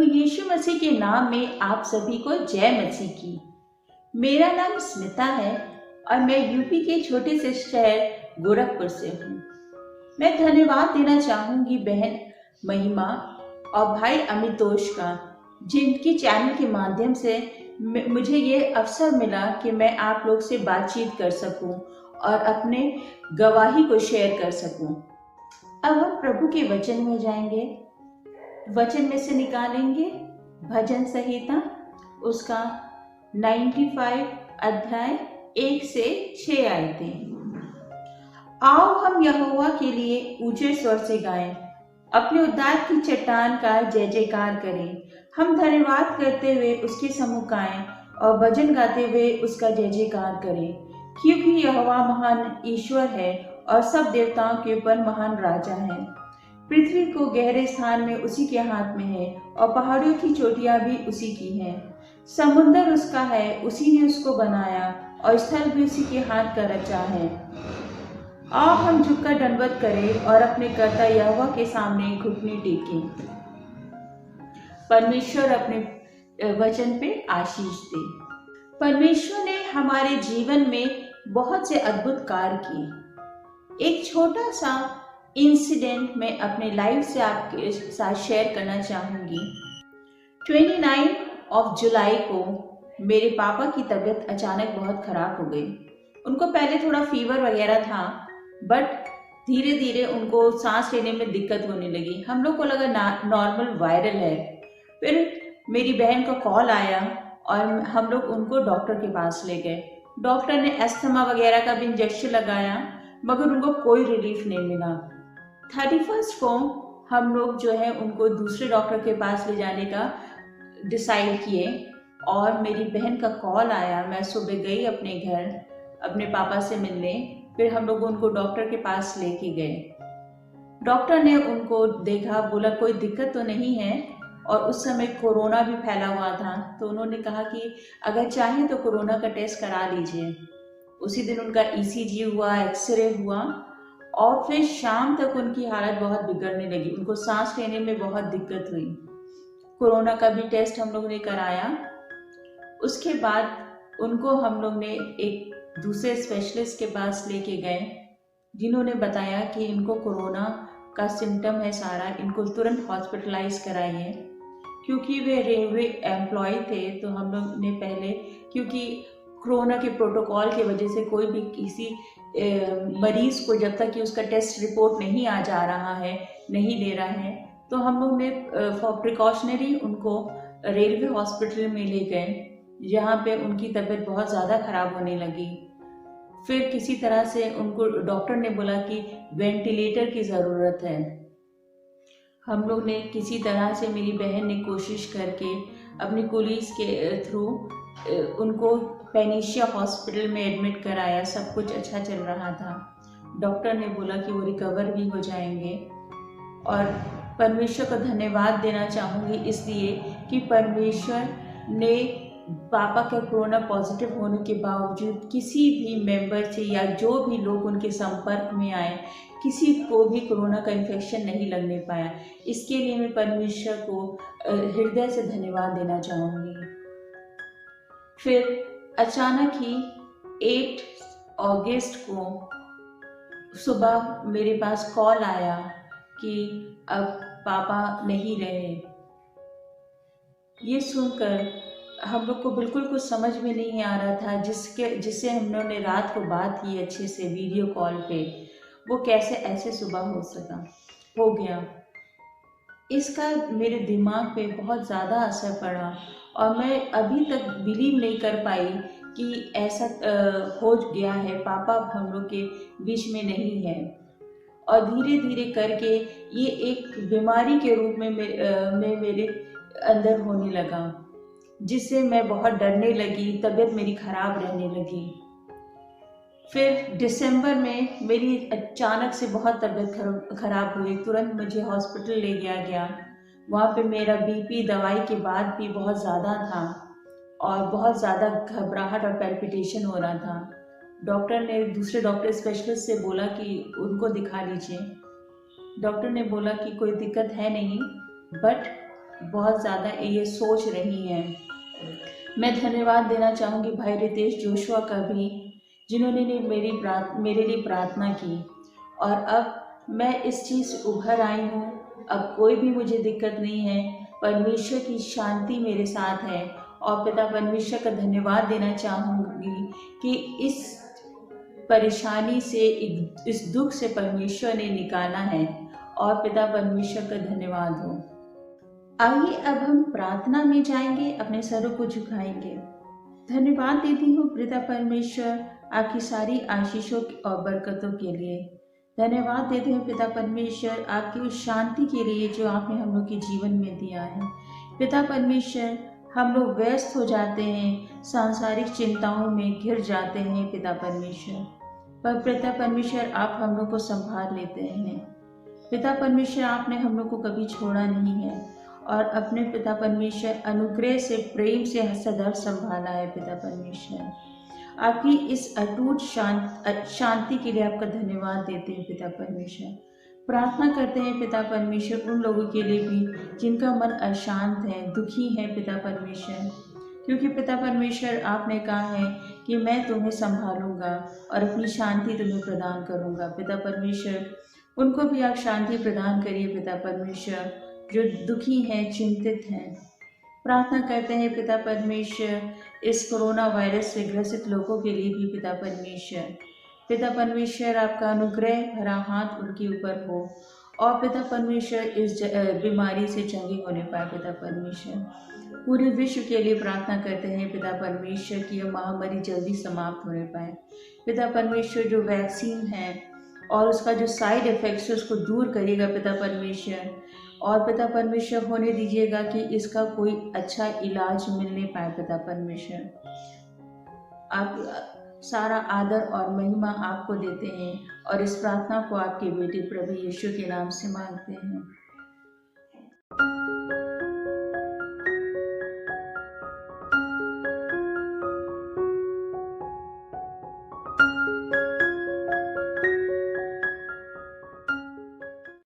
प्रभु यीशु मसीह के नाम में आप सभी को जय मसीह की। मेरा नाम स्मिता है और मैं यूपी के छोटे से शहर गोरखपुर से हूँ। मैं धन्यवाद देना चाहूँगी बहन महिमा और भाई अमितोष का, जिनकी चैनल के माध्यम से मुझे ये अवसर मिला कि मैं आप लोग से बातचीत कर सकूं और अपने गवाही को शेयर कर सकूं। अब हम प्रभु के वचन में जाएंगे। वचन में से निकालेंगे भजन संहिता, उसका 95 अध्याय 1 से 6 आयतें। आओ हम यहोवा के लिए ऊंचे स्वर से गाएं, अपने उद्धार की चट्टान का जय जयकार करें। हम धन्यवाद करते हुए उसके सम्मुख आएं और भजन गाते हुए उसका जय जयकार करें, क्योंकि यहोवा महान ईश्वर है और सब देवताओं के ऊपर महान राजा है। पृथ्वी को गहरे स्थान में उसी के हाथ में है और पहाड़ियों की चोटियां भी उसी की हैं। समुद्र उसका है, उसी ने उसको बनाया और स्थल भी उसी के हाथ का रचा है। आओ हम झुककर दंडवत करें और अपने कर्ता यहोवा के सामने घुटने टेकें। परमेश्वर अपने वचन पे आशीष दे। परमेश्वर ने हमारे जीवन में बहुत से अद्भुत कार्य किए। एक छोटा सा इंसिडेंट मैं अपने लाइफ से आपके साथ शेयर करना चाहूँगी। 29 जुलाई को मेरे पापा की तबीयत अचानक बहुत खराब हो गई। उनको पहले थोड़ा फीवर वगैरह था, बट धीरे धीरे उनको सांस लेने में दिक्कत होने लगी। हम लोग को लगा नॉर्मल वायरल है। फिर मेरी बहन का कॉल आया और हम लोग उनको डॉक्टर के पास ले गए। डॉक्टर ने एस्थमा वगैरह का भी इंजेक्शन लगाया, मगर उनको कोई रिलीफ नहीं मिला। 31 को हम लोग जो है उनको दूसरे डॉक्टर के पास ले जाने का डिसाइड किए और मेरी बहन का कॉल आया। मैं सुबह गई अपने घर अपने पापा से मिलने। फिर हम लोग उनको डॉक्टर के पास लेके गए। डॉक्टर ने उनको देखा, बोला कोई दिक्कत तो नहीं है, और उस समय कोरोना भी फैला हुआ था। तो उन्होंने कहा कि अगर चाहें तो कोरोना का टेस्ट करा लीजिए। उसी दिन उनका ईसीजी हुआ, एक्सरे हुआ और फिर शाम तक उनकी हालत बहुत बिगड़ने लगी। उनको सांस लेने में बहुत दिक्कत हुई। कोरोना का भी टेस्ट हम लोग ने कराया। उसके बाद उनको हम लोग ने एक दूसरे स्पेशलिस्ट के पास लेके गए, जिन्होंने बताया कि इनको कोरोना का सिम्टम है सारा, इनको तुरंत हॉस्पिटलाइज कराइए। क्योंकि वे रेलवे एम्प्लॉय थे, तो हम लोग ने पहले, क्योंकि कोरोना के प्रोटोकॉल की वजह से कोई भी किसी मरीज को जब तक कि उसका टेस्ट रिपोर्ट नहीं आ जा रहा है, नहीं ले रहा है, तो हम लोग ने फॉर प्रिकॉशनरी उनको रेलवे हॉस्पिटल में ले गए, जहाँ पे उनकी तबीयत बहुत ज़्यादा ख़राब होने लगी। फिर किसी तरह से उनको डॉक्टर ने बोला कि वेंटिलेटर की ज़रूरत है। हम लोग ने किसी तरह से, मेरी बहन ने कोशिश करके अपनी पुलिस के थ्रू उनको पेनिशिया हॉस्पिटल में एडमिट कराया। सब कुछ अच्छा चल रहा था। डॉक्टर ने बोला कि वो रिकवर भी हो जाएंगे। और परमेश्वर को धन्यवाद देना चाहूँगी इसलिए कि परमेश्वर ने पापा का कोरोना पॉजिटिव होने के बावजूद किसी भी मेंबर से या जो भी लोग उनके संपर्क में आए, किसी को भी कोरोना का इन्फेक्शन नहीं लगने पाया। इसके लिए मैं परमेश्वर को हृदय से धन्यवाद देना चाहूँगी। फिर अचानक ही 8 अगस्त को सुबह मेरे पास कॉल आया कि अब पापा नहीं रहे। ये सुनकर हम लोग को बिल्कुल कुछ समझ में नहीं आ रहा था। जिससे हम लोगों ने रात को बात की अच्छे से वीडियो कॉल पे, वो कैसे ऐसे सुबह हो गया। इसका मेरे दिमाग पे बहुत ज़्यादा असर पड़ा और मैं अभी तक बिलीव नहीं कर पाई कि ऐसा हो गया है। पापा हम लोग के बीच में नहीं है। और धीरे धीरे करके ये एक बीमारी के रूप में मेरे अंदर होने लगा, जिससे मैं बहुत डरने लगी। तबीयत मेरी खराब रहने लगी। फिर दिसंबर में मेरी अचानक से बहुत तबीयत खराब हुई। तुरंत मुझे हॉस्पिटल ले गया। वहाँ पे मेरा बीपी दवाई के बाद भी बहुत ज़्यादा था और बहुत ज़्यादा घबराहट और पैल्पिटेशन हो रहा था। डॉक्टर ने दूसरे डॉक्टर स्पेशलिस्ट से बोला कि उनको दिखा लीजिए। डॉक्टर ने बोला कि कोई दिक्कत है नहीं, बट बहुत ज़्यादा ये सोच रही हैं। मैं धन्यवाद देना चाहूँगी भाई रितेश जोशुआ का भी, जिन्होंने मेरे लिए प्रार्थना की, और अब मैं इस चीज़ से उभर आई हूँ। अब कोई भी मुझे दिक्कत नहीं है, परमेश्वर की शांति मेरे साथ है, और पिता परमेश्वर का धन्यवाद देना चाहूँगी कि इस परेशानी से, इस दुख से परमेश्वर ने निकाला है, और पिता परमेश्वर का धन्यवाद हो। आइए अब हम प्रार्थना में जाएंगे, अपने सरों को झुकाएंगे। धन्यवाद देती हूँ पिता परमेश्वर आपकी सारी आशीषों और बरकतों के लिए। धन्यवाद देते हैं पिता परमेश्वर आपकी उस शांति के लिए जो आपने हम लोग के जीवन में दिया है। पिता परमेश्वर, हम लोग व्यस्त हो जाते हैं, सांसारिक चिंताओं में घिर जाते हैं पिता परमेश्वर, पर पिता परमेश्वर आप हम लोग को संभाल लेते हैं। पिता परमेश्वर, आपने हम लोग को कभी छोड़ा नहीं है, और अपने पिता परमेश्वर अनुग्रह से, प्रेम से सदैव संभाला है। पिता परमेश्वर, आपकी इस अटूट शांति के लिए आपका धन्यवाद देते हैं। पिता परमेश्वर, प्रार्थना करते हैं पिता परमेश्वर उन लोगों के लिए भी जिनका मन अशांत है, दुखी है पिता परमेश्वर, क्योंकि पिता परमेश्वर आपने कहा है कि मैं तुम्हें संभालूंगा और अपनी शांति तुम्हें प्रदान करूंगा। पिता परमेश्वर, उनको भी आप शांति प्रदान करिए पिता परमेश्वर, जो दुखी हैं, चिंतित हैं। प्रार्थना करते हैं पिता परमेश्वर इस कोरोना वायरस से ग्रसित लोगों के लिए भी पिता परमेश्वर। पिता परमेश्वर, आपका अनुग्रह भरा हाथ उनके ऊपर हो, और पिता परमेश्वर इस बीमारी से चंगे होने पाए। पिता परमेश्वर, पूरे विश्व के लिए प्रार्थना करते हैं पिता परमेश्वर की यह महामारी जल्दी समाप्त होने पाए। पिता परमेश्वर, जो वैक्सीन है और उसका जो साइड इफेक्ट्स है उसको दूर करिएगा पिता परमेश्वर, और पिता परमेश्वर होने दीजिएगा कि इसका कोई अच्छा इलाज मिलने पाए। पिता परमेश्वर, आप सारा आदर और महिमा आपको देते हैं, और इस प्रार्थना को आपके बेटे प्रभु यीशु के नाम से मांगते हैं।